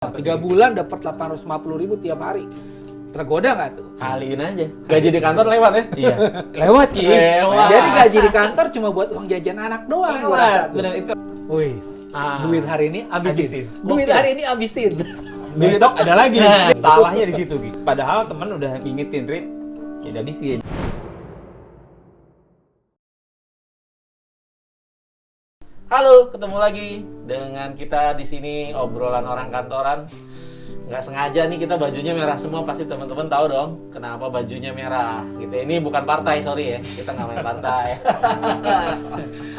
3 bulan dapat 850.000 tiap hari. Tergoda nggak tuh? Kaliin aja. Gaji di kantor lewat ya? Iya. Lewat Ki. Lewat. Jadi gaji di kantor cuma buat uang jajan anak doang. gua rasa Lewat. tuh. Benar itu. Wih, duit hari ini Habisin. abisin. Duit Oke. hari ini abisin. Besok ada lagi. Salahnya di situ Ki. Padahal teman udah ngingetin Rit. Ya udah habisin. Halo, ketemu lagi dengan kita di sini obrolan orang kantoran. Nggak sengaja nih kita bajunya merah semua, pasti teman-teman tahu dong kenapa bajunya merah. Gitu. Ini bukan partai, sorry ya, kita nggak main partai.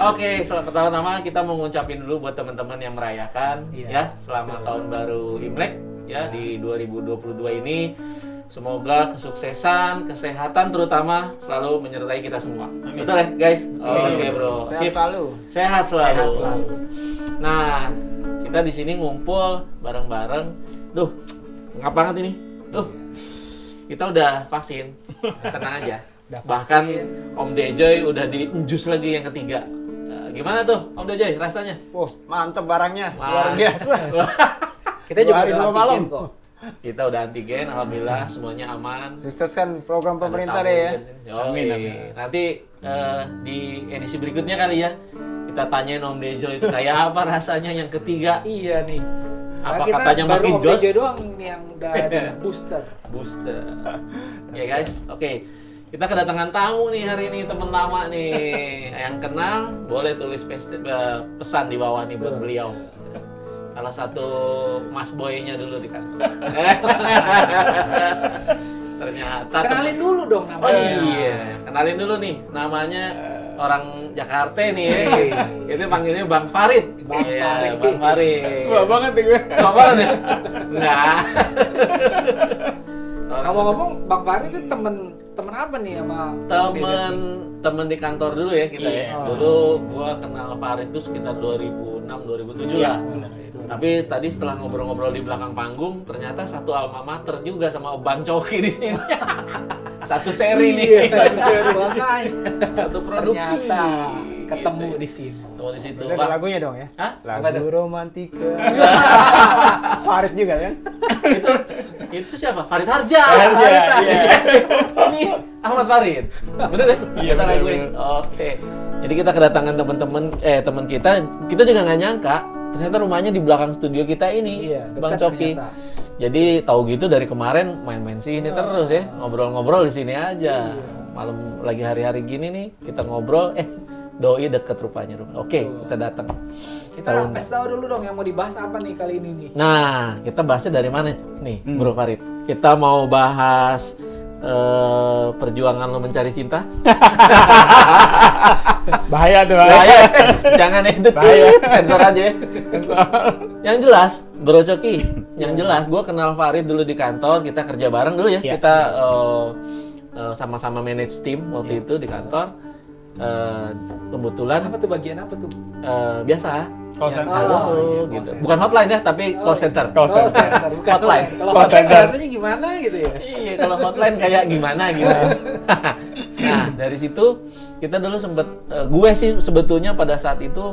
Oke, pertama-tama kita mau ngucapin dulu buat teman-teman yang merayakan, ya, selamat tahun baru Imlek, ya di 2022 ini. Semoga kesuksesan, kesehatan terutama selalu menyertai kita semua. Amin. Betul ya, guys? Oke, bro. Sehat Sip. selalu. Sehat selalu. Sehat selalu. Nah, kita di sini ngumpul bareng-bareng. Duh, ngap banget ini. Duh, kita udah vaksin. Tenang aja. Bahkan Om Dejoy udah diinjus lagi yang ketiga. Gimana tuh, Om Dejoy rasanya? Wah, mantep barangnya. Wah. Luar biasa. Kita juga Hari udah dua malam. antigen kok. Kita udah antigen, alhamdulillah semuanya aman. Sukses kan program pemerintah Ada deh ya. tamu. Amin, Yoi. amin. Nanti di edisi berikutnya kali ya kita tanyain Om Dejo itu kayak apa rasanya yang ketiga. Iya nih. Apa Kita katanya baru makin Om jos? Dejo doang yang udah di booster. Booster. Ya guys, oke. Kita kedatangan tamu nih hari ini, teman lama nih. Yang kenal boleh tulis pesan di bawah nih buat beliau. Salah satu mas boy-nya dulu di kantor. Ternyata Kenalin dulu dong Oh namanya. iya, kenalin dulu nih, namanya orang Jakarta nih ya. Itu panggilnya Bang Farid. Bang Iya, Farid. Bang Farid. Tua banget nih gue. Tua banget ya? Enggak. Ngomong-ngomong, Bang Farid itu temen apa nih sama temen di kantor dulu ya kita ya. Iya. Dulu gua kenal Farid itu sekitar 2006 2007 lah. Tapi tadi setelah ngobrol-ngobrol di belakang panggung, ternyata satu alma mater juga sama Bang Coki di sini. Satu seri nih. Makanya. Satu produksi. Ternyata ketemu Gitu. di sini. Ketemu di situ. Itu ada Wah, lagunya dong ya. hah? Apa tuh? Lagu romantika. Farid juga kan? itu siapa? Farid Harja. Harja, iya. Ini Ahmad Farid. Bener ya? Iya, Salah bener, gue. bener. Oke. Jadi kita kedatangan teman kita juga nggak nyangka ternyata rumahnya di belakang studio kita ini, Iya, Bang dekat Coki. ternyata. Jadi tahu gitu dari kemarin main-main sini terus ya, ngobrol-ngobrol di sini aja. Malam lagi hari-hari gini nih kita ngobrol, doi deket rupanya rumah. Oke, kita datang. Kita kasih tahu dulu dong yang mau dibahas apa nih kali ini nih. Nah, kita bahasnya dari mana nih, Bro Farid? Kita mau bahas perjuangan lo mencari cinta. Bahaya tuh. Bahaya. Jangan itu tuh. Bahaya. Sensor aja ya. Yang jelas, Bro Coki, yang jelas gue kenal Farid dulu di kantor, kita kerja bareng dulu ya. Iya. Kita sama-sama manage tim waktu itu di kantor. Kebetulan Apa tuh bagian apa tuh? biasa. Call Ya, center. halo, iya, gitu. call Bukan hotline ya, tapi call center. Call center. Bukan Hotline. Kalau Call hotline center. rasanya gimana gitu ya? Iya, kalau hotline kayak gimana gitu. Nah, dari situ kita dulu sempet, gue sih sebetulnya pada saat itu,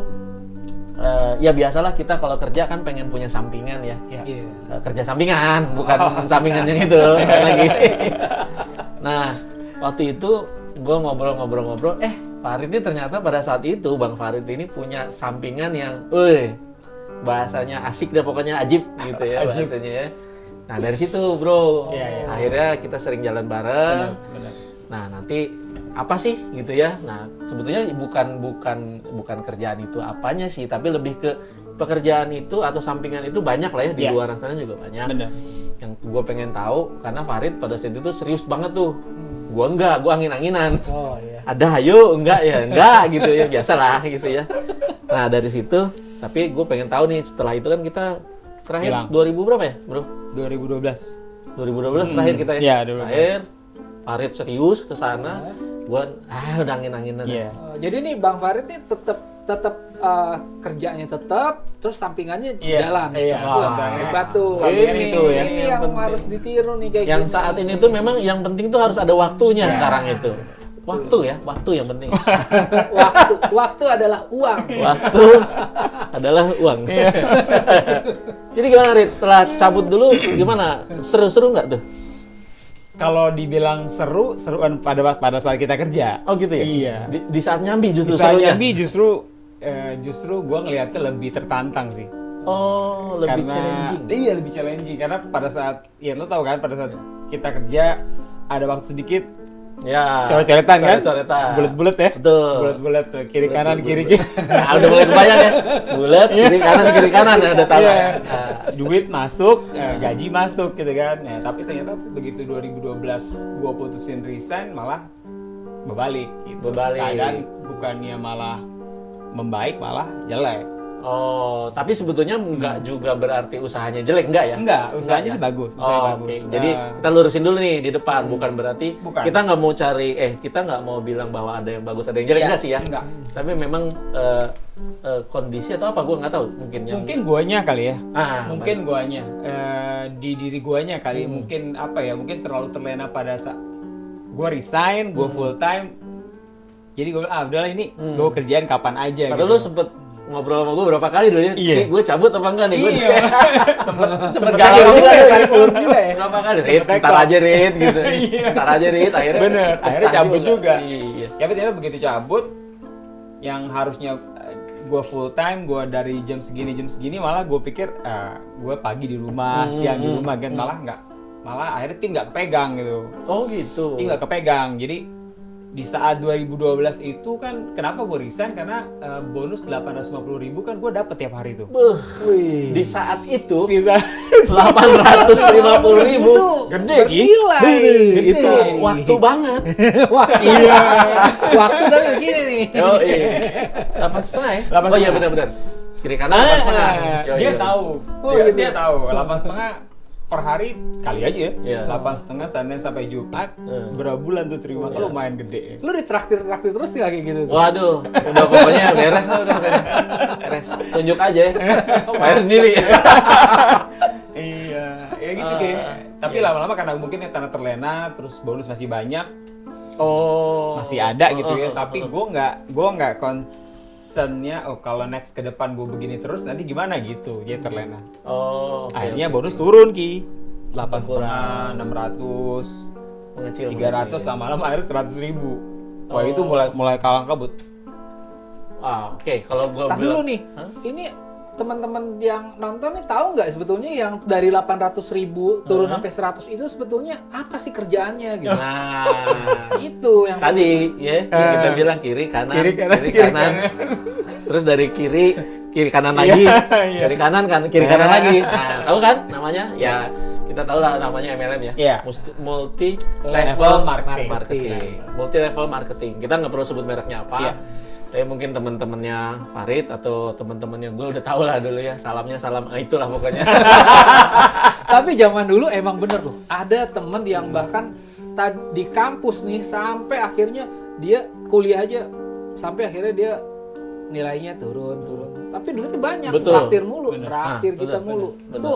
ya biasalah kita kalau kerja kan pengen punya sampingan ya. Iya. Kerja sampingan, bukan sampingan yang itu. Bukan lagi. Nah, waktu itu gue ngobrol-ngobrol, Farid ini ternyata pada saat itu Bang Farid ini punya sampingan yang, bahasanya asik deh pokoknya, ajib gitu ya Ajib. bahasanya ya. Nah dari situ bro, Iya, iya. akhirnya kita sering jalan bareng. Benar. Nah nanti apa sih gitu ya? Nah sebetulnya bukan kerjaan itu apanya sih, tapi lebih ke pekerjaan itu atau sampingan itu banyak lah ya di Iya. luar sana juga banyak. Benar. Yang gue pengen tahu karena Farid pada saat itu serius banget tuh. Gue enggak, gue angin-anginan. Oh iya. Ada ayo enggak ya enggak gitu ya, biasalah gitu ya. Nah dari situ, tapi gue pengen tahu nih setelah itu kan kita terakhir Hilang. 2000 berapa ya bro? 2012. 2012 terakhir kita ya. Iya, 2012. Terakhir Farid serius ke sana, gue udah angin-anginan. Iya. Jadi nih Bang Farid nih tetap kerjanya tetap, terus sampingannya Iya, jalan. iya, Wah, sampingan. hebat tuh. Sampingan Ini itu ya. Ini yang penting. harus ditiru nih kayak Yang gini. saat ini tuh memang yang penting tuh harus ada waktunya sekarang itu. Waktu ya, waktu yang penting. Waktu adalah uang. Waktu adalah uang. Jadi gimana Rit, setelah cabut dulu gimana? Seru-seru nggak tuh? Kalau dibilang seruan pada saat kita kerja. Oh gitu ya? Iya. Di saat nyambi justru Di saat serunya? nyambi justru gue ngeliatnya lebih tertantang sih. Oh, lebih challenging. Iya, lebih challenging karena pada saat lo tahu kan pada saat kita kerja ada waktu sedikit Ya. coret-coretan kan? Coret-coretan. Bulat-bulat ya? Betul. Bulat-bulat tuh, kiri kanan Bulat. kiri kiri. Nah, udah mulai kebayang ya. Bulat, kiri kanan ada tanah. Iya. Nah, Duit masuk, gaji masuk gitu kan. Ya, tapi ternyata begitu 2012 gua putusin resign malah berbalik gitu. Berbalik. Keadaan bukannya malah membaik malah jelek. Oh, tapi sebetulnya nggak juga berarti usahanya jelek, enggak ya? Enggak, usahanya ya? sih bagus, usahanya Oh, bagus. oke. Jadi kita lurusin dulu nih di depan, bukan berarti Bukan. kita nggak mau cari, kita nggak mau bilang bahwa ada yang bagus, ada yang jelek, Iya, enggak sih ya? enggak. Tapi memang kondisi atau apa, gue nggak tahu mungkin yang... Mungkin guanya kali ya. baik. Mungkin guanya di diri guanya kali. Mungkin apa ya? Mungkin terlalu terlena pada saat gua resign, gua full time. Jadi gue udahlah ini gue kerjain kapan aja. Padahal gitu. lu sempet ngobrol sama gue berapa kali dulu ya, Iya. gue cabut apa enggak nih? Iya. Sempet Tarik galau ulur juga ya, ya. tarik ulur juga ya. Berapa kali? Sempet Ntar tektok. aja Rit gitu. Iya. Ntar aja Rit, akhirnya Bener, akhirnya pecah cabut juga. Iya. Ya tapi ternyata begitu cabut, yang harusnya gue full time, gue dari jam segini malah gue pikir gue pagi di rumah, siang di rumah kan malah akhirnya tim nggak kepegang gitu. Oh gitu. Tim nggak kepegang, jadi di saat 2012 itu kan kenapa gue resign karena bonus 850.000 kan gue dapet tiap hari tuh. Beuh, Wih. di saat itu Bisa 850.000 Itu Gede, Ki. gila ini. itu waktu banget. Iya. Waktu tapi begini nih. Oh iya. 8,5 ya? 8,5. Oh iya benar-benar. Kiri kanan 8,5. Yo, dia iya. tahu. Oh, dia, gitu. dia tahu 8,5 per hari kali aja ya. Iya. 8,5 Senin sampai Jumat. Berapa bulan tuh terima? Kalau lumayan gede. Lu ditraktir terus nggak kayak gitu? Waduh, udah pokoknya beres lah udah. Beres. Tunjuk aja ya. Bayar sendiri. Iya, ya gitu kayak. Tapi lama-lama karena mungkin ya tanah terlena, terus bonus masih banyak, Oh. masih ada gitu ya. Tapi gue nggak concernnya, oh kalau next ke depan gue begini terus nanti gimana gitu, dia terlena. Oh. oke, Akhirnya oke. bonus turun Ki, 8,5, 600, Mengecil. 300, lama-lama akhirnya 100.000. Wah itu mulai kalang kabut. Ah, oke. Kalau gua Tar dulu nih, ini teman-teman yang nonton nih tahu nggak sebetulnya yang dari 800.000 turun sampai 100 itu sebetulnya apa sih kerjaannya gitu? Nah, Itu yang tadi ya kita bilang kiri kanan, Kiri kanan, kiri kiri kanan. Terus dari kiri kanan lagi, Iya. kiri kanan kan, kiri kanan lagi. Nah, tahu kan namanya? Ya, kita tahu lah namanya MLM ya. Iya. Multi level Level marketing. marketing. Multi level marketing. Kita nggak perlu sebut mereknya apa. Iya. Tapi mungkin teman-temannya Farid atau teman-temannya gue udah tahu lah dulu ya, salamnya salam itulah pokoknya. Tapi zaman dulu emang bener loh. Ada temen yang bahkan di kampus nih sampai akhirnya dia kuliah aja sampai akhirnya dia nilainya turun. Tapi duitnya banyak, Betul. traktir mulu, Bener. traktir Ah, kita bener, mulu.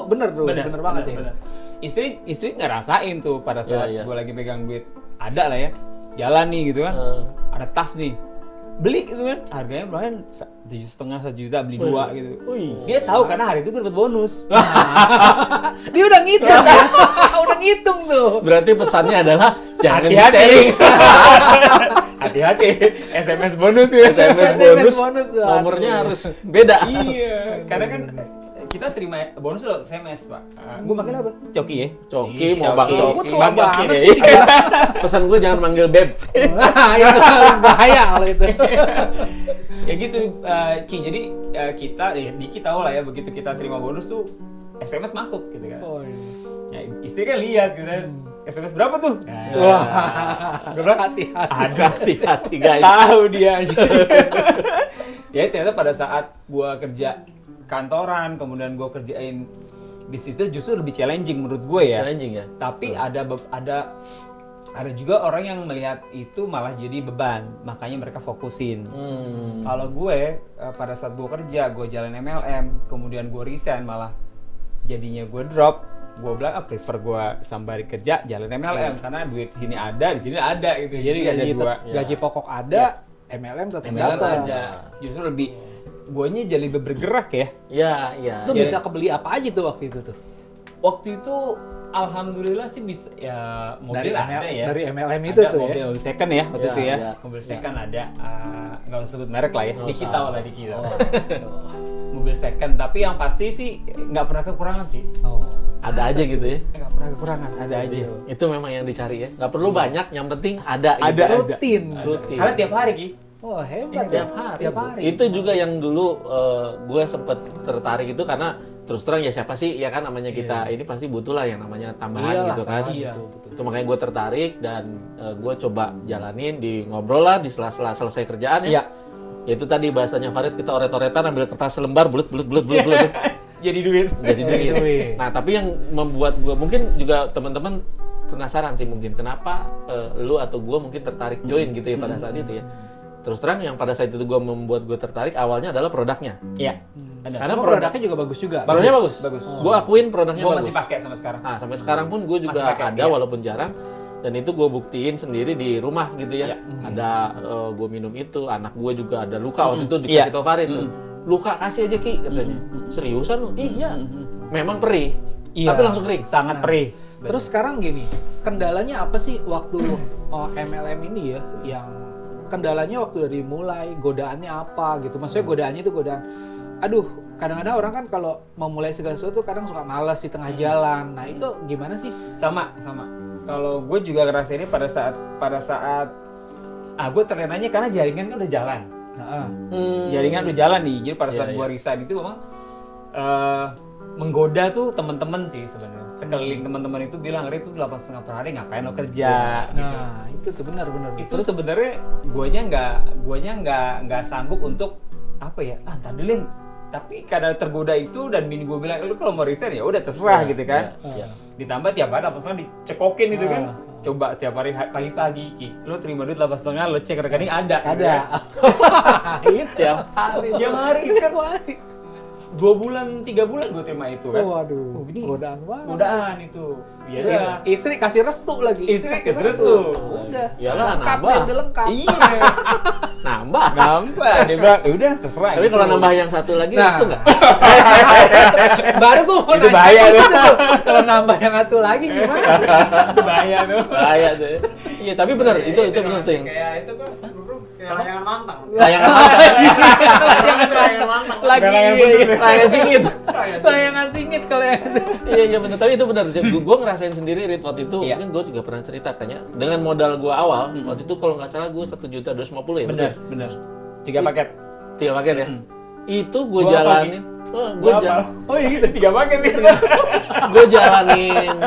bener. Itu bener banget ya. bener. Istri ngerasain tuh pada saat Iya, iya. gue lagi pegang duit ada lah ya, jalan nih gitu kan, ada tas nih, beli gitu kan, harganya lumayan 7,5 1 juta beli 2 gitu. Wih. Dia tahu karena hari itu gue dapat bonus. Dia udah ngitung ya. Udah ngitung tuh. Berarti pesannya adalah jangan Hati-hati. di-sharing. Hati-hati, SMS bonus ya. SMS SMS bonus, bonus tuh. nomornya harus beda. Iya, karena kan kita terima bonus lewat SMS pak. Gue manggil apa? Coki ya. Coki, Ih, mau Bang Coki. Coki. Gua tua Bang Coki banget deh. sih. Pesan gue jangan manggil Beb. Nah, itu bahaya kalau itu. Ya gitu, Ki. Jadi kita, Diki tahu lah ya begitu kita terima bonus tuh SMS masuk gitu kan. Oh, iya. Ya, istri kan lihat gitu kan. SMS berapa tuh? Wah, Gue bilang, hati-hati. ada. Hati-hati guys. Tahu dia. Ya ternyata pada saat gua kerja kantoran, kemudian gua kerjain bisnis itu justru lebih challenging menurut gue ya. Challenging ya. Tapi ada juga orang yang melihat itu malah jadi beban, makanya mereka fokusin. Kalau gue pada saat gue kerja, gue jalan MLM, kemudian gue resign malah jadinya gue drop. gue bilang prefer gue sambari kerja jalan MLM karena duit sini ada, di sini ada gitu. Jadi ada dua. gaji pokok ada, MLM tetap MLM dapat. ada. Justru lebih guanya jadi lebih bergerak ya. Iya, iya. Itu bisa kebeli apa aja tuh waktu itu tuh? Waktu itu alhamdulillah sih bisa ya mobil ada ya. Dari MLM itu ada tuh mobil, ya. mobil second ya waktu Ya, itu ya. ya. Mobil second ada nggak usah sebut merek lah ya. Nggak Dikit usah. tahu lah dikit. Mobil second tapi yang pasti sih nggak pernah kekurangan sih. Oh. Ada aja gitu ya. Nggak pernah kekurangan, ada aja. Itu memang yang dicari ya. Nggak perlu banyak, yang penting ada. Ada, gitu. Rutin. Rutin. Karena tiap hari Ki. Oh, hebat. Tiap hari. Tiap hari. Itu juga yang dulu gue sempet tertarik itu karena terus terang ya siapa sih ya kan namanya kita ini pasti butuh lah yang namanya tambahan Iyalah, gitu kan. Iya. Itu makanya gue tertarik dan gue coba jalanin di ngobrol lah di sela-sela selesai kerjaan ya. Iya. Ya itu tadi bahasanya Farid kita oret-oretan ambil kertas selembar bulet. Jadi duit. Jadi duit. duit. Nah tapi yang membuat gue mungkin juga teman-teman penasaran sih mungkin kenapa lu atau gue mungkin tertarik join gitu ya pada saat itu ya. Terus terang yang pada saat itu gue membuat gue tertarik awalnya adalah produknya. Iya. Ada. Karena Oh, produknya juga bagus juga. Produknya bagus. Bagus. Gue akuin produknya Gue bagus. masih pakai sampai sekarang. Nah sampai sekarang pun gue juga Masih pakai, ada iya. walaupun jarang. Dan itu gue buktiin sendiri di rumah gitu ya. Iya. Ada gue minum itu, anak gue juga ada luka waktu itu dikasih Iya. tau Farid tuh. Luka kasih aja Ki katanya. Seriusan lu? Iya. Memang perih. Iya. Tapi langsung kering. Sangat perih. Terus sekarang gini, kendalanya apa sih waktu MLM ini ya? Yang kendalanya waktu dari mulai, godaannya apa gitu? Maksudnya godaannya itu godaan, aduh, kadang-kadang orang kan kalau memulai segala sesuatu kadang suka malas di tengah jalan. Nah itu gimana sih? Sama. Kalau gue juga ngerasainnya pada saat gue terenanya karena jaringan kan udah jalan. Nah, Jaringan udah jalan nih. Jadi pada saat Iya, gue resign itu memang menggoda tuh teman-teman sih sebenarnya. Sekeliling teman-teman itu bilang, "Rit tuh 8,5 per hari ngapain lo kerja?" nah itu tuh benar-benar. Itu sebenarnya guanya nggak sanggup untuk apa ya? Entar dulu. Tapi karena tergoda itu dan bini gue bilang, "Lu kalau mau resign ya udah terserah," gitu kan. Iya. Ditambah tiap hari 8,5 dicekokin gitu kan. Coba setiap hari pagi-pagi, Ki, lo terima duit 8,5, lo cek rekening ada. Ada. Itu. Tiap hari. Tiap hari itu kan 2 bulan, 3 bulan gue terima itu kan. Waduh, Oh, gini. godaan banget. Godaan itu. Ya udah. Istri kasih restu lagi. Istri kasih restu. Udah. Iyalah, lengkap nambah. deh, udah lengkap. Iya. Nambah. Nambah dia bilang, "Ya udah terserah." Tapi kalau nambah yang satu lagi Nah. restu nggak? Baru gue mau Itu nanya bahaya itu tuh. tuh. Kalau nambah yang satu lagi gimana? Itu bahaya tuh. Bahaya tuh. Ya. Iya tapi benar itu benar tuh yang Kayak itu kan, bro, kayak layangan mantang. layangan mata. Layangan mantang. Lagi Layangan iya, putih. iya. Layangan singit. Sayangan singit kalau yang itu. Iya benar. Tapi itu benar. Gue ngerasain sendiri Rit waktu itu. Iya. Mungkin gue juga pernah cerita kayaknya. Dengan modal gue awal waktu itu kalau nggak salah gue 1.250.000 ya. Bener. 3 paket. 3 paket ya. Itu gue Gua jalanin. Oh iya gitu. 3 paket nih. Gue jalanin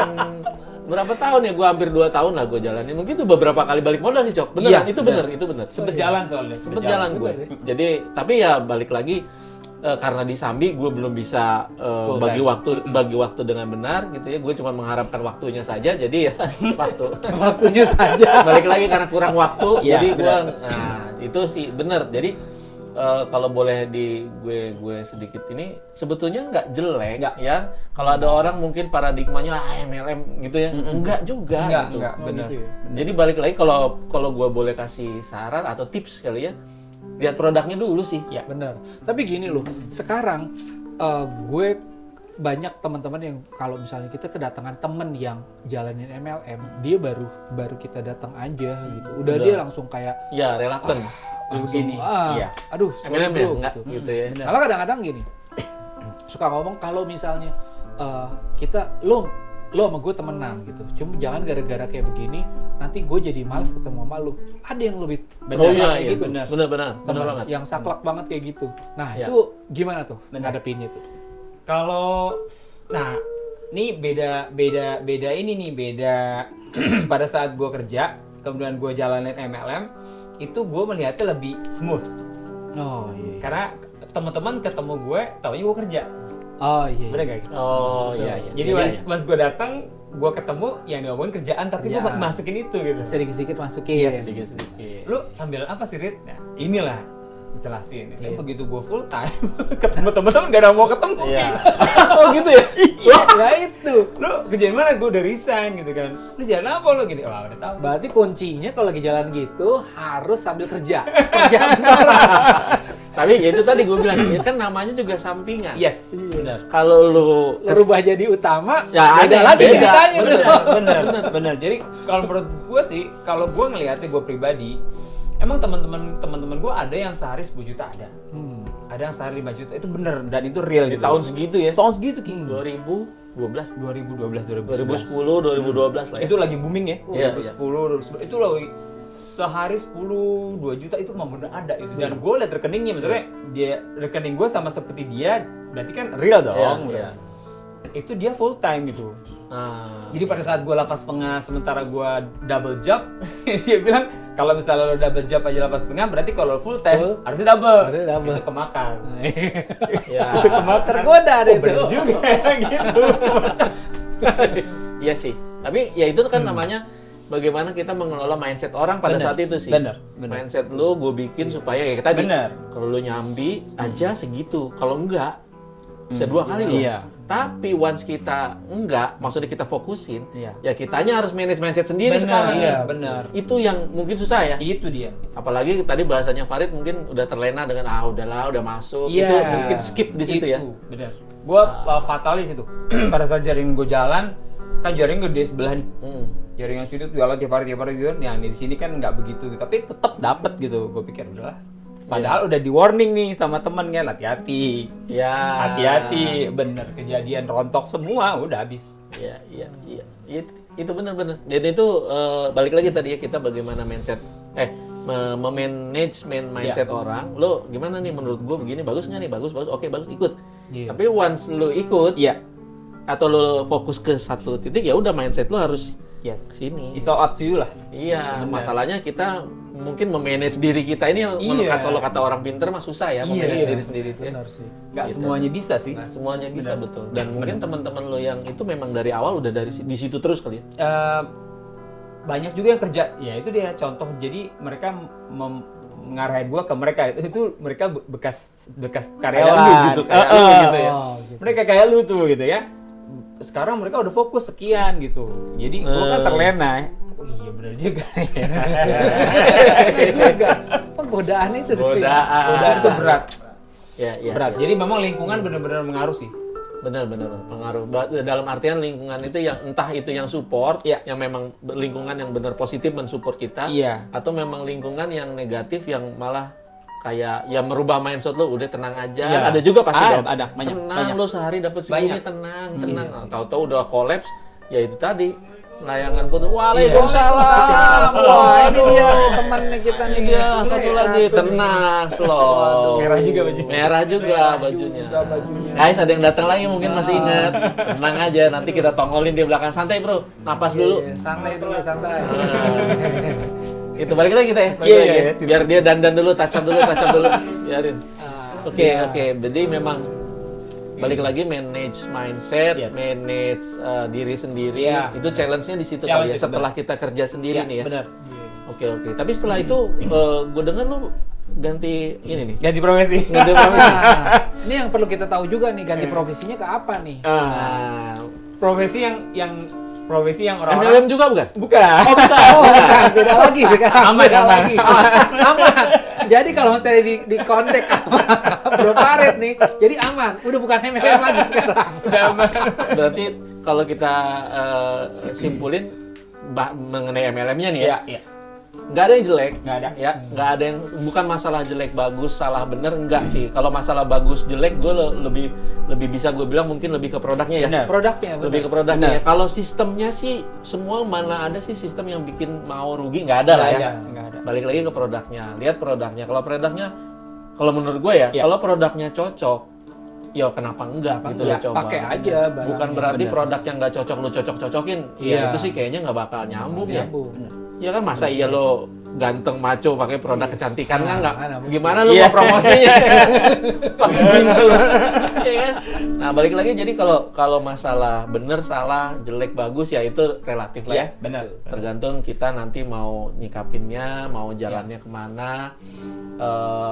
berapa tahun ya? Gue hampir 2 tahun lah gue jalanin. Mungkin itu beberapa kali balik modal sih Cok. Bener Iya, kan? Itu bener. bener, itu bener. Sempet jalan soalnya. Sempet jalan gue. Jadi tapi ya balik lagi karena di Sambi gue belum bisa Full bagi time. waktu dengan benar gitu ya. Gue cuma mengharapkan waktunya saja. Jadi ya Waktunya saja. balik lagi karena kurang waktu. Iya, jadi gue benar. itu sih bener. Jadi kalau boleh di gue sedikit ini sebetulnya nggak jelek Nggak. ya. Kalau ada orang mungkin paradigmanya MLM gitu ya. Enggak juga gitu. Enggak, Oh, bener. gitu ya. Jadi balik lagi kalau gue boleh kasih saran atau tips kali ya, lihat produknya dulu sih. Ya. Bener. Tapi gini loh, sekarang gue banyak teman-teman yang kalau misalnya kita kedatangan temen yang jalanin MLM, dia baru kita datang aja gitu. Udah dia langsung kayak Ya reluctant. langsung Begini. Iya. aduh, sorry MLM ya bro, enggak gitu ya. Malah kadang-kadang gini, suka ngomong kalau misalnya kita lo sama gue temenan gitu, cuma jangan gara-gara kayak begini nanti gue jadi males ketemu sama lo. Ada yang lebih Oh iya, kayak iya gitu, benar temen banget. yang saklek banget kayak gitu. Nah Ya. itu gimana tuh ngadepinnya tuh? Kalau ini beda ini nih, beda pada saat gue kerja, kemudian gue jalanin MLM, itu gue melihatnya lebih smooth. Oh iya. Karena teman-teman ketemu gue, taunya gue kerja. Oh iya. Bener gak? Oh iya iya. Jadi Iya, pas gue datang, gue ketemu yang diomongin kerjaan, tapi gue Kerjaan. masukin itu gitu. Sedikit-sedikit masukin. Yes. sedikit-sedikit. Lu sambil apa sih, Rit? Nah, inilah jelasin. Iya. Begitu gue full time, ketemu teman-teman gak ada mau ketemu. Iya. Oh gitu ya? Ya itu. Lu kerjaan mana gue udah resign gitu kan. Lu jalan apa lu gini? Wah, udah tahu. Berarti kuncinya kalau lagi jalan gitu harus sambil kerja. Kerja beneran. Tapi ya itu tadi gue bilang, ya kan namanya juga sampingan. Yes, benar. Kalau lu Berubah jadi utama, Ya, beda ada, lagi beda. ceritanya. Bener. Jadi kalau menurut gue sih, kalau gue ngelihatnya gue pribadi, emang teman-teman gue ada yang sehari 10 juta ada. Ada yang sehari 5 juta, itu bener dan itu real di gitu. tahun segitu ya. Tahun segitu Ki. 2012, 2012, 2010, 2012 lah ya. Itu lagi booming ya. Iya, 2010, 2011 itu loh sehari 10, 2 juta itu memang bener ada itu. Dan gue liat rekeningnya, maksudnya dia rekening gue sama seperti dia, berarti kan real dong. Iya. Itu dia full time gitu. Nah, Jadi pada saat gue 8,5 sementara gue double job, dia bilang kalau misalnya lo double job aja 8,5 berarti kalau full time harusnya double. Harusnya double. Itu kemakan. ya. Itu kemakan. Tergoda deh Bener tuh. juga ya, gitu. Iya sih. Tapi ya itu kan namanya bagaimana kita mengelola mindset orang pada Bener, saat itu sih. bener. Mindset lu gue bikin supaya kayak tadi. Bener. Kalau lu nyambi aja segitu. Kalau enggak bisa 2 kali loh. Iya. Tapi once kita enggak, maksudnya kita fokusin, Iya. ya kitanya harus manage mindset sendiri Bener, sekarang. iya, bener. Itu yang mungkin susah ya. Itu dia. Apalagi tadi bahasanya Farid mungkin udah terlena dengan udahlah, udah masuk. Iya. Itu mungkin skip di situ ya. Bener. Gue fatal di situ. Pada saat jaring gue jalan, kan jaring gede sebelah nih. Jaringan situ tuh jalan tiap hari gitu. Yang di sini kan nggak begitu, tapi tetap dapet gitu. Gue pikir udahlah. Padahal udah di warning nih sama temen kan, hati-hati. Ya. Hati-hati, bener kejadian rontok semua udah habis. Iya. Itu benar-benar. Dan itu balik lagi tadi ya, kita bagaimana mindset memanage mindset orang. Lo gimana nih menurut gue begini, bagus nggak nih? Bagus. Oke, bagus, ikut. Iya. Tapi once lo ikut Iya. atau lo fokus ke satu titik, ya udah mindset lo harus Yes. sini. It's all up to you lah. Iya, Bener. masalahnya kita mungkin memanage diri kita ini yang Iya. kalau kata orang pinter mah susah ya, Iya. memanage diri sendiri itu ya. Benar sih. Nggak semuanya bisa sih. Nah, semuanya bisa betul. Dan mungkin teman-teman lo yang itu memang dari awal udah di situ terus kali ya. Banyak juga yang kerja, ya itu dia contoh. Jadi mereka ngarahin gua ke mereka itu mereka bekas karyawan Kayak lu gitu, kayak lu gitu ya. Oh, gitu. Mereka kayak lu tuh gitu ya. Sekarang mereka udah fokus sekian gitu. Jadi gua kan terlena. Oh iya benar juga. Benar juga. Penggodaan itu tuh. Godaan. Udah itu berat. Ya, Berat. Jadi memang lingkungan benar-benar mengaruh sih. Benar pengaruh. Dalam artian lingkungan itu yang entah itu yang support, Iya. yang memang lingkungan yang benar positif mensupport kita, Iya. atau memang lingkungan yang negatif yang malah kayak ya merubah mindset lo, udah tenang aja. Iya. Ada juga pasti dong. Ada, banyak, tenang banyak. lo sehari dapat segini, Banyak. tenang. Nah, tahu-tahu udah kolaps, ya itu tadi layangan putus. Iya. Waalaikumsalam. Wah, ini dia nih temannya kita nih. Dia satu lagi tenang, slow. Merah juga bajunya. Merah juga bajunya. juga bajunya. Guys, ada yang datang lagi mungkin masih ingat. Tenang aja, nanti kita tongolin di belakang. Santai, Bro. Napas dulu. Iya, santai dulu, santai. Itu balik lagi kita ya. Balik Iya, lagi iya, ya. sip. Biar dia dandan dulu, touch up dulu. Biarin. Ah, Oke. iya. Jadi memang balik lagi manage mindset, Yes. manage diri sendiri. Iya. Itu challenge-nya di situ Challenge kali ya. itu, Setelah kita kerja sendiri Iya, nih ya. benar. Oke. Tapi setelah itu gue dengar lu ganti ini nih. Ganti profesi. Ganti profesi. Nah, ini yang perlu kita tahu juga nih, ganti profesinya ke apa nih? Nah, Profesi yang profesi yang MLM orang-orang juga bukan? bukan. Oh, bukan, beda lagi, Aman, beda aman. lagi. Aman. Jadi kalau misalnya di kontak sama Bro Farid nih, jadi aman. Udah bukan MLM lagi sekarang. Berarti kalau kita simpulin mengenai MLM-nya nih ya, Iya. nggak ada yang jelek, Nggak ada. ya, nggak ada yang bukan masalah jelek bagus salah bener enggak sih. Kalau masalah bagus jelek gue lebih bisa gue bilang mungkin lebih ke produknya ya. Benar. Produknya, benar. Lebih ke produknya Benar. ya. Kalau sistemnya sih semua mana ada sih sistem yang bikin mau rugi, nggak ada lah ya. Nggak ada. Balik lagi ke produknya, lihat produknya. Kalau menurut gue ya, Iya. kalau produknya cocok, ya kenapa enggak gitu enggak? lo coba. Pakai aja barangnya. Bukan berarti Benar. produk yang nggak cocok lo cocok-cocokin. Iya. Ya itu sih kayaknya nggak bakal nyambung ya. Nyambung. Ya kan masa iya lo ganteng maco pakai produk kecantikan kan nggak? mana mungkin. Gimana lo Iya. mau promosinya? Pakai gincu. Ya kan? Nah balik lagi jadi kalau masalah bener salah jelek bagus ya itu relatif lah ya. Iya, benar. Tergantung kita nanti mau nyikapinnya, mau jalannya kemana.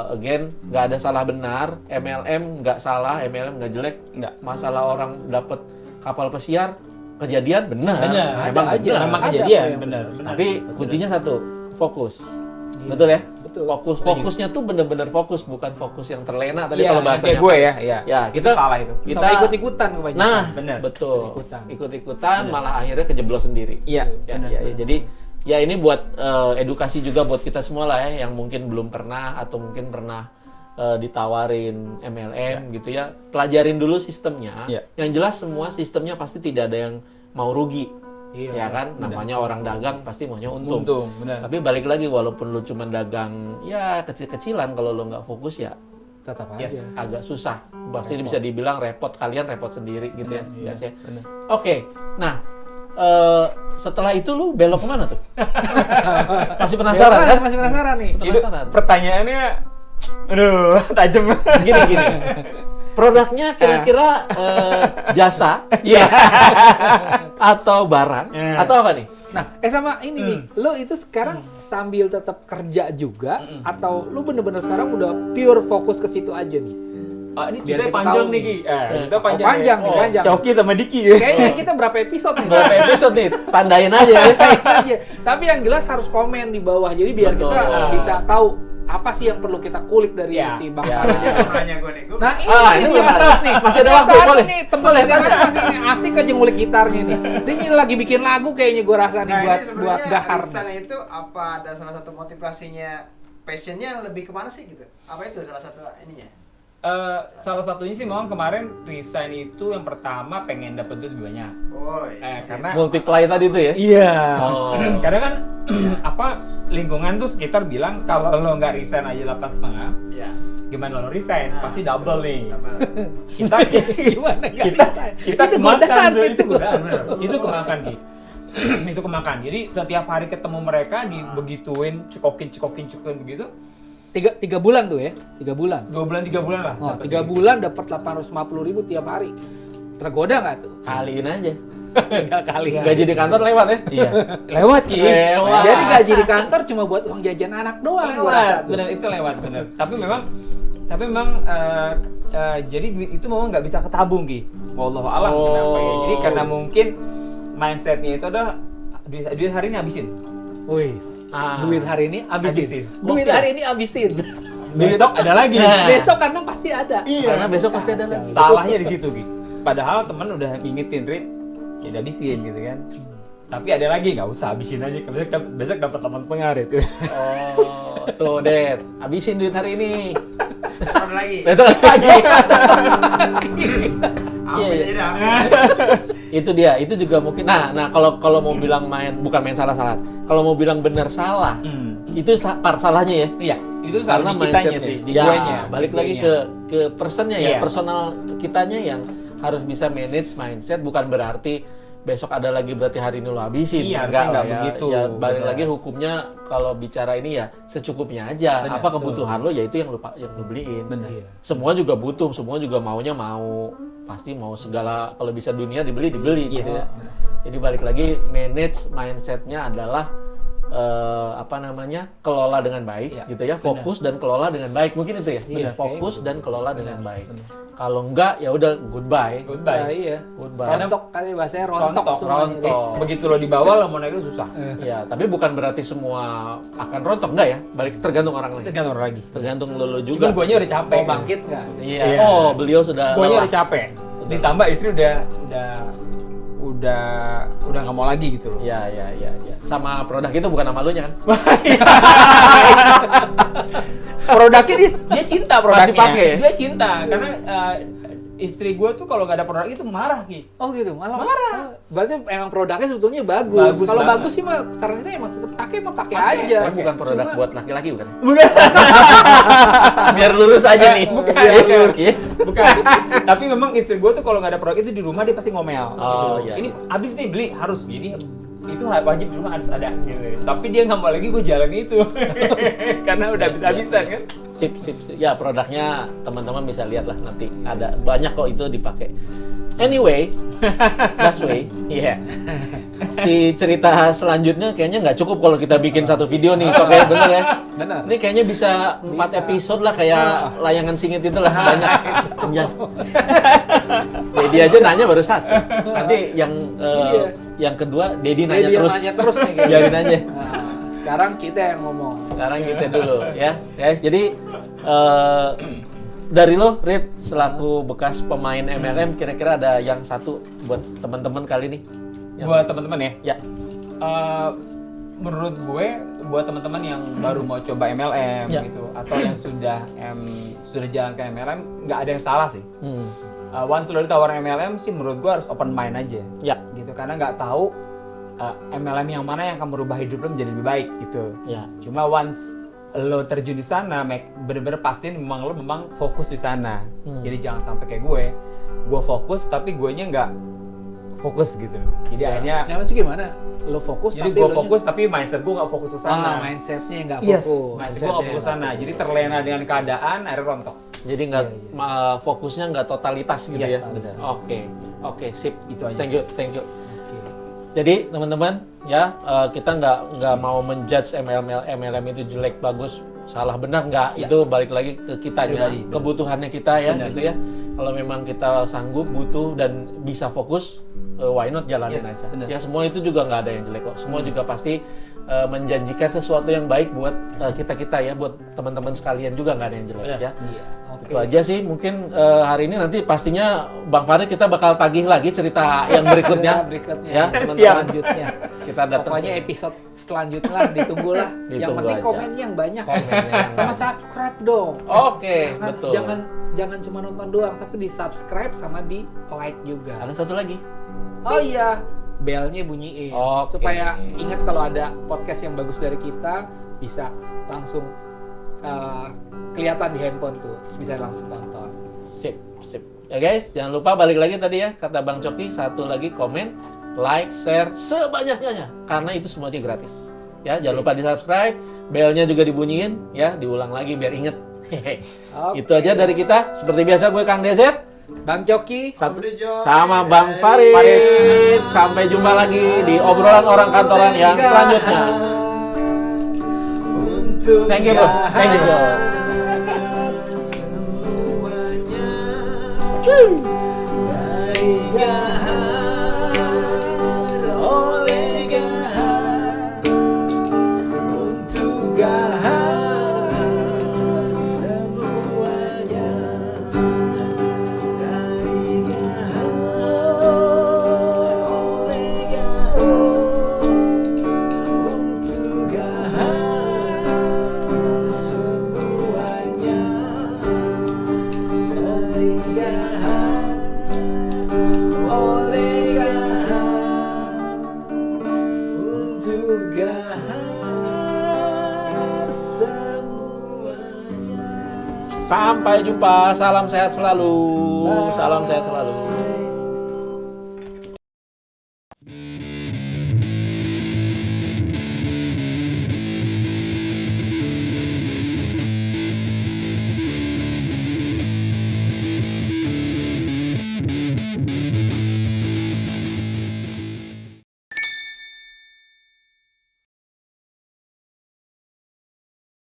Again, nggak ada salah benar. MLM nggak salah, MLM nggak jelek. Nggak. Masalah orang dapat kapal pesiar, kejadian benar. Memang Ada aja. benar. Memang Ada kejadian, kok yang benar. Tapi kuncinya satu, fokus. Iya. Betul ya? Betul. Fokusnya tuh bener-bener fokus, bukan fokus yang terlena tadi Iya, kalau bahasanya. kayak gue ya, iya. Ya, Itu kita salah itu. kita Sama ikut-ikutan kebanyakan. Nah, Bener. betul. Ikut-ikutan. Ikut-ikutan malah akhirnya kejeblos sendiri. Iya, Ya, benar, ya, ya. benar. Jadi ya ini buat edukasi juga buat kita semua lah ya yang mungkin belum pernah atau mungkin pernah ditawarin MLM gitu ya. Pelajarin dulu sistemnya. Iya. Yang jelas semua sistemnya pasti tidak ada yang mau rugi. Iya. Ya kan? Namanya orang dagang pasti maunya untung. Untung, benar. Tapi balik lagi walaupun lu cuma dagang ya kecil-kecilan kalau lu nggak fokus ya Tetap aja. Yes. agak susah. Pasti bisa dibilang repot, kalian repot sendiri gitu ya. Iya, Guys, ya. benar. Oke. Nah, setelah itu lu belok kemana tuh? Masih penasaran kan? Masih penasaran nih. Itu Penasaran. pertanyaannya, aduh, tajam. Gini. Produknya kira-kira jasa, ya, atau barang, atau apa nih? Nah, sama ini nih, lo itu sekarang sambil tetap kerja juga, atau lo bener-bener sekarang udah pure fokus ke situ aja nih? Ah, ini Biar ceritanya kita panjang tahu nih, nih. Ki. Kita panjang. panjang ya. nih, panjang. Coki sama Diki. Kayaknya kita berapa episode nih? Berapa episode nih? Tandain aja ya. aja. Tapi yang jelas harus komen di bawah, jadi biar Betul. kita bisa tahu apa sih yang perlu kita kulik dari Ya, si Bang ya. Sarah. Jadi mau nanya gue nih, gue Nah ini Ah, masih ini belum gimana? terus nih. Masih ada Yang waktu, satu boleh. nih temen Boleh, kita kan boleh. masih asik aja ngulik gitarnya nih. Dia ini lagi bikin lagu kayaknya gue rasa nih nah buat ini buat sebenarnya gahar. resign itu apa ada salah satu motivasinya, passionnya lebih kemana sih gitu? Apa itu salah satu ininya? Salah satunya sih memang kemarin resign itu yang pertama pengen dapet duit lebih banyak. Oh iya. Karena Multiply tadi tuh ya? Iya. Oh. Karena kan apa lingkungan tuh sekitar bilang kalau lo nggak resign aja 8,5, Iya. gimana lo resign? Nah. Pasti double nih. Apa? Kita Gimana nggak kita bisa? kita Itu kemakan godaan, tuh, itu itu godaan bener. Itu kemakan Ki. Itu kemakan. Jadi setiap hari ketemu mereka dibegituin, cekokin begitu. 3 bulan tuh ya, 3 bulan. 2 bulan 3 bulan lah. Oh, Dapet 3 segitu. bulan dapat 850.000 tiap hari. Tergoda nggak tuh? Kaliin aja. Tinggal kali ya. Gaji di kantor lewat ya? Iya. Lewat Ki. Lewat. Jadi gaji di kantor cuma buat uang jajan anak doang gua rasa Lewat, tuh. benar itu lewat benar. Tapi memang jadi duit itu memang nggak bisa ketabung Ki. Wallahu alam Oh. kenapa ya. Jadi karena mungkin mindsetnya itu adalah duit hari ini habisin. Wis. Ah. Duit hari ini Habisin. habisin. Duit hari ini habisin. Besok ada lagi. Nah. Besok karena pasti ada. Karena besok pasti ada lagi. Salahnya di situ Ki. Padahal teman udah ngingetin Rit, ya udah habisin gitu kan. Tapi ada lagi nggak usah habisin aja. Besok dapat 8,5 Rit. Oh, tuh Det, habisin duit hari ini. Besok ada lagi. Besok ada lagi. Ambil Iya, aja dah. Itu dia, itu juga mungkin. Nah kalau mau bilang bukan main salah-salah. Kalau mau bilang benar salah, itu part salahnya ya. Iya, itu salah di kitanya mindsetnya. sih, di Ya, guanya. balik di lagi guanya. ke personnya ya, Iya. personal kitanya yang harus bisa manage mindset, bukan berarti besok ada lagi berarti hari ini lo habisin. Iya, Enggak harusnya nggak lah ya. begitu. Ya balik Benar. lagi hukumnya kalau bicara ini ya secukupnya aja. Benar, apa kebutuhan lo ya itu yang lo beliin. Benar. Semua juga butuh, semua juga maunya pasti mau segala kalau bisa dunia dibeli gitu Yes. ya. Jadi balik lagi manage mindsetnya adalah kelola dengan baik Iya, gitu ya, fokus dan kelola dengan baik, mungkin itu ya. Iya, Fokus dan kelola dengan baik. Kalau enggak ya udah goodbye. Nah, Goodbye. iya. Goodbye. Rontok kali bahasanya rontok semuanya. rontok. Begitu lo di bawah lo mau naik itu susah. Ya, tapi bukan berarti semua akan rontok, enggak ya? Balik tergantung orang lain. Tergantung lagi. Tergantung lo juga. Cuman guanya udah capek. Mau bangkit nggak? Iya. Iya. Oh, beliau sudah Guanya lelah. udah capek. Ditambah istri udah nggak mau lagi gitu loh. Iya. Sama produk itu bukan nama lu nya kan? Produknya dia cinta produknya. Masih pakai ya? Dia cinta karena istri gue tuh kalau nggak ada produk itu marah Ki. Oh gitu, malah Marah. Berarti emang produknya sebetulnya bagus. Bagus Kalau banget. bagus sih mah saran kita emang tetap pakai Pakai. aja. Tapi bukan produk Cuma- buat laki-laki bukan? Bukan. Biar lurus aja nih. Bukan. Iya. Bukan. Tapi memang istri gue tuh kalau nggak ada produk itu di rumah dia pasti ngomel. Oh, gitu. iya, Ini iya. habis nih beli harus gini. Itu wajib di rumah harus ada. Gitu. Tapi dia nggak mau lagi gue jalan itu karena udah habis-habisan kan. Sip. Ya produknya teman-teman bisa lihat lah nanti. Ada banyak kok itu dipakai. Anyway, Busway, iya. Si cerita selanjutnya kayaknya nggak cukup kalau kita bikin satu video nih, Cok, ya, bener ya? Bener. Ini kayaknya bisa 4 episode lah kayak layangan singit itu lah, banyak. Panjang. Dedi aja nanya baru satu. Nanti Iya. yang kedua Dedi nanya Jadi yang terus. nanya terus nih kayaknya. Biarin aja. Nah, sekarang kita yang ngomong. Sekarang kita dulu ya, guys. Jadi dari lo, Rit, selaku bekas pemain MLM, kira-kira ada yang satu buat teman-teman kali ini? Buat teman-teman ya. Ya. Menurut gue, buat teman-teman yang baru mau coba MLM Ya. gitu, atau yang sudah jalan ke MLM, nggak ada yang salah sih. Once lo ditawarin MLM sih, menurut gue harus open mind aja. Ya. Gitu, karena nggak tahu MLM yang mana yang akan merubah hidup lo menjadi lebih baik gitu. Ya. Cuma once lo terjun di sana, bener-bener pastiin memang lo fokus di sana. Jadi jangan sampai kayak gue fokus tapi guenya nggak fokus gitu. Jadi akhirnya, Ya maksudnya gimana? Lo fokus jadi tapi gue elonya- fokus tapi mindset gue nggak fokus ke sana. mindsetnya nggak Yes, fokus. mindset gue nggak fokus ke sana. Jadi terlena dengan keadaan, akhirnya rontok. Jadi nggak fokusnya nggak totalitas gitu Yes, ya. benar. Oke, sip. Itu aja Thank you. Oke. Jadi teman-teman ya kita nggak mau menjudge MLM itu jelek bagus salah benar nggak, itu balik lagi ke kitanya, Pribadi, benar. kebutuhannya kita ya Benar. gitu ya. Kalau memang kita sanggup, butuh dan bisa fokus, why not jalanin Yes, aja. benar. Ya semua itu juga nggak ada yang jelek kok. Semua juga pasti menjanjikan sesuatu yang baik buat kita ya, buat teman-teman sekalian juga nggak ada yang jelek ya. Iya. Oke. Itu aja sih mungkin hari ini, nanti pastinya Bang Farid kita bakal tagih lagi cerita yang berikutnya. Berikutnya. Ya, teman siap. selanjutnya. Kita datang Pokoknya sini. episode selanjutnya lah, ditunggulah. Yang Ditunggu penting aja. komennya yang banyak. Komennya yang Sama banyak. subscribe dong. Oke, Jangan, betul. jangan cuma nonton doang, tapi di subscribe sama di like juga. Ada satu lagi. Oh iya, belnya bunyiin. Oke. Supaya ingat kalau ada podcast yang bagus dari kita, bisa langsung kelihatan di handphone tuh, terus bisa langsung tonton. Sip. Ya guys, jangan lupa balik lagi tadi ya, kata Bang Coki, satu lagi komen, like, share sebanyaknya, karena itu semuanya gratis. Ya, jangan lupa di-subscribe, belnya juga dibunyiin ya, diulang lagi biar inget. Hehe. Oke. Itu aja dari kita. Seperti biasa gue Kang Desep. Bang Coki, Satu Abrejo sama dari- Bang Farid. Sampai jumpa lagi di obrolan orang kantoran yang selanjutnya. Untuk Thank you bro. Thank you bro. semuanya dari Gahar, oleh Gahar, untuk Gahar semuanya dari Gahar, oleh Gahar, untuk Gahar semuanya dari Gahar, oleh Gahar, untuk Gahar semuanya. Sampai jumpa. Salam sehat selalu. Salam sehat selalu.